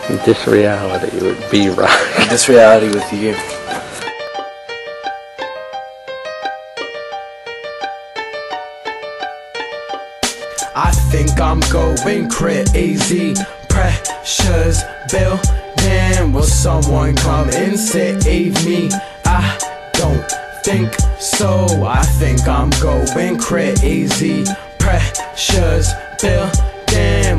This reality would be right. This reality with you. I think I'm going crazy. Pressure's building. Will someone come and save me? I don't think so. I think I'm going crazy. Pressure's building.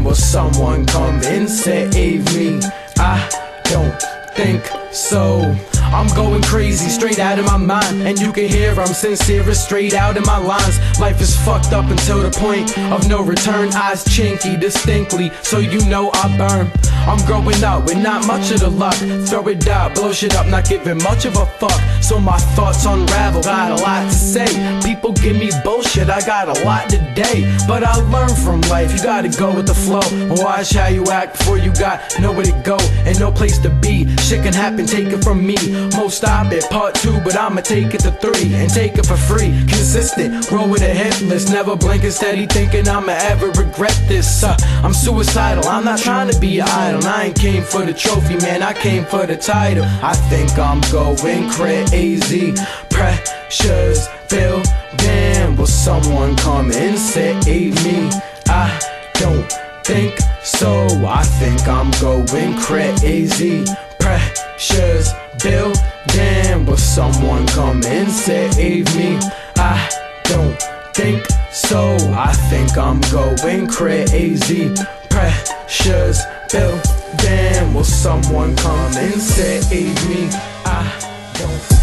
Will someone come and save me? I don't think so. I'm going crazy, straight out of my mind, and you can hear I'm sincere, straight out of my lines. Life is fucked up until the point of no return. Eyes chinky distinctly, so you know I burn. I'm growing up with not much of the luck. Throw it out, blow shit up, not giving much of a fuck. So my thoughts unravel, got a lot to say. People give me bullshit, I got a lot today. But I learn from life, you gotta go with the flow. Watch how you act before you got nowhere to go and no place to be. Shit can happen, take it from me. Most stop it, part 2, but I'ma take it to 3 and take it for free. Consistent, roll with a hit list, never blinking, steady thinking I'ma ever regret this. I'm suicidal, I'm not trying to be an idol. I ain't came for the trophy, man, I came for the title. I think I'm going crazy. Pressure's building. Will someone come and save me? I don't think so. I think I'm going crazy. Pressure's building. Will someone come and save me? I don't think so. I think I'm going crazy. Pressure's building. Will someone come and save me? I don't.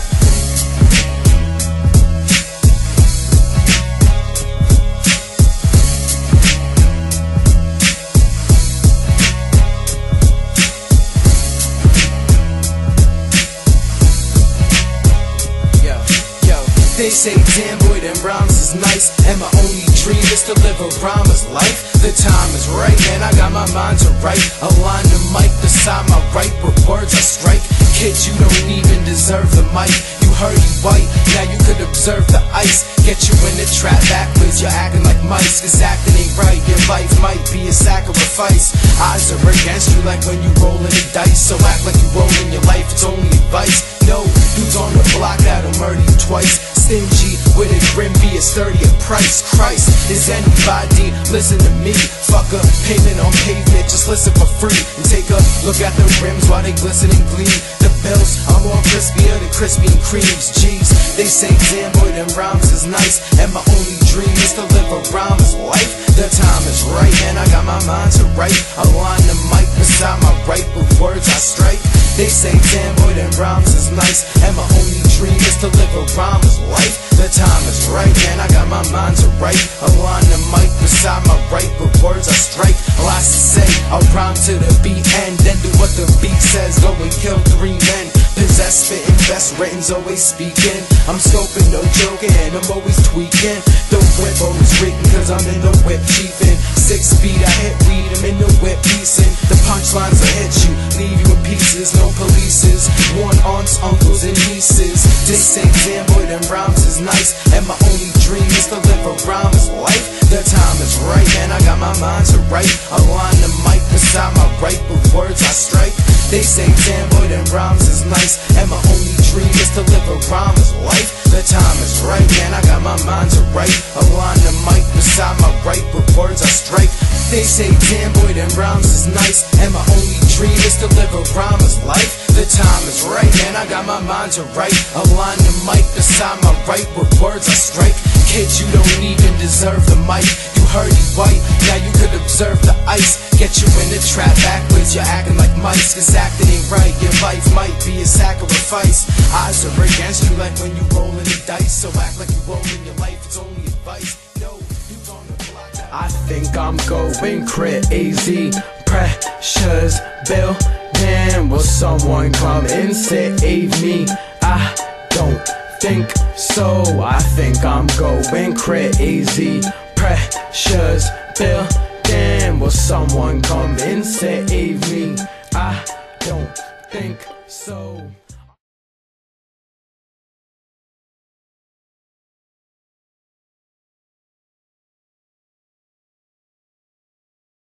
They say, damn boy, them rhymes is nice, and my only dream is to live a rhymer's life. The time is right, man, I got my mind to write. Align the mic, decide my right, with words I strike. Kid, you don't even deserve the mic. You heard you white, now you could observe the ice. Get you in the trap backwards, you're acting like mice. Cause acting ain't right, your life might be a sacrifice. Odds are against you like when you rollin' the dice. So act like you rollin' your life, it's only advice. No, dudes on the block that'll murder you twice. Stingy with a grim be a sturdier price. Christ, is anybody listen to me? Fuck a payment on pavement, just listen for free. And take a look at the rims while they glisten and gleam. The bills are more crispier than Krispy Kremes. Jeez, they say damn boy, them rhymes is nice, and my only dream is to live a rhymer's life. The time is right, and I got my mind to write. Align the mic beside my right, with words I strike. They say damn boy, them rhymes is nice, and my only dream is to live a rhymer's life. The time is right, and I got my mind to write. Align the mic beside my right, with words I strike. Lots to say, I'll rhyme to the beat and then do what the beat says. Go and kill 3 men. Possess, spitting, best written's always speaking. I'm scoping, no joking, and I'm always tweaking. The whip always written, cause I'm in the whip chiefin'. 6 feet, I hit weed, I'm in the whip piecing. The punchlines will hit you, leave you in pieces. No polices, worn aunts, uncles, and nieces. They say, damn boy, them rhymes is nice, and my only dream is to live a rhymer's life. The time is right, and I got my mind to write. Align the mic beside my right, with words I strike. They say, damn boy, them rhymes is nice, and my only dream is to live a rhymer's life. The time is right, man, I got my mind to write. Align the mic beside my right, with words I strike. They say, damn boy, them rhymes is nice, and my only dream is to live a rhymer's life. The time is right, man, I got my mind to write. Align the mic beside my right, with words I strike. Kids, you don't even deserve the mic. You heard you white, now you could observe the ice. Get you in the trap backwards, you're acting like mice. Cause acting ain't right, your life might be a sacrifice. Odds are against you like when you rollin' the dice. So act like you rollin' your life, it's only advice. No, you on the block. I think I'm going crazy. Pressure's building. Will someone come and save me? I don't think so. I think I'm going crazy. Pressure's building. Will someone come and save me? I don't think so.